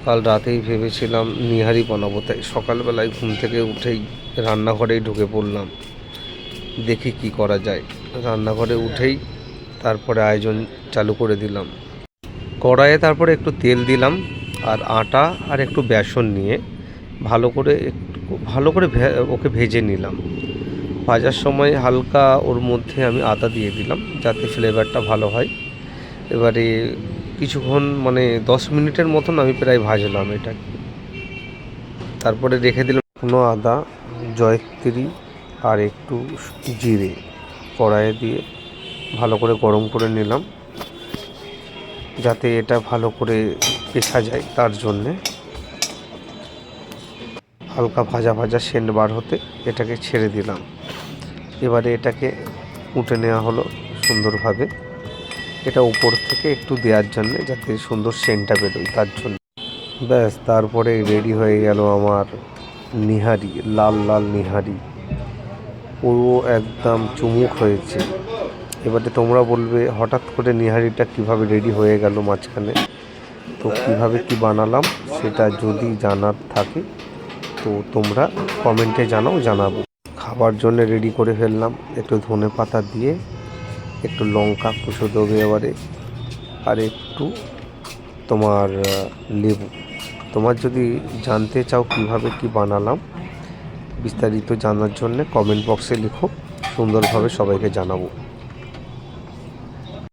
কাল রাতেই ভেবেছিলাম নিহারি বানাবো, তাই সকালবেলায় ঘুম থেকে উঠেই রান্নাঘরেই ঢুকে পড়লাম, দেখি কি করা যায়। রান্নাঘরে উঠেই তারপরে আয়োজন চালু করে দিলাম। কড়াইয়ে তারপরে একটু তেল দিলাম আর আটা আর একটু বেসন নিয়ে ভালো করে ওকে ভেজে নিলাম। ভাজার সময় হালকা ওর মধ্যে আমি আদা দিয়ে দিলাম যাতে ফ্লেভারটা ভালো হয়। এবারে কিছুক্ষণ 10 মিনিটের মতন আমি প্রায় ভাজলাম এটা। তারপরে রেখে দিলাম শুকনো আদা, জয়িত্রী আর একটু জিরে কড়াইয়ে দিয়ে ভালো করে গরম করে নিলাম যাতে এটা ভালো করে পেঁচা যায়। তার জন্যে হালকা ভাজা ভাজা সেন্ট বার হতে এটাকে ছেড়ে দিলাম। এবারে এটাকে উঠে নেওয়া হলো সুন্দরভাবে। এটা উপর থেকে একটু দেওয়ার জন্যে যাতে সুন্দর সেন্টটা বেরোয়, তার জন্য। ব্যাস, তারপরে রেডি হয়ে গেল আমার নিহারি, লাল লাল নিহারি। পুরো একদম চুমুক হয়েছে। এবারে তোমরা বলবে হঠাৎ করে নিহারিটা কিভাবে রেডি হয়ে গেল মাঝখানে। তো কিভাবে কি বানালাম সেটা যদি জানার থাকে তো তোমরা কমেন্টে জানাবো। খাবার জন্য রেডি করে ফেললাম, একটু ধনে পাতা দিয়ে, একটু লঙ্কা কুচো দেবে এবারে, আর একটু তোমার লেবু। তোমার যদি জানতে চাও কিভাবে কি বানালাম বিস্তারিত জানার জন্য কমেন্ট বক্সে লিখো, সুন্দরভাবে সবাইকে জানাবো।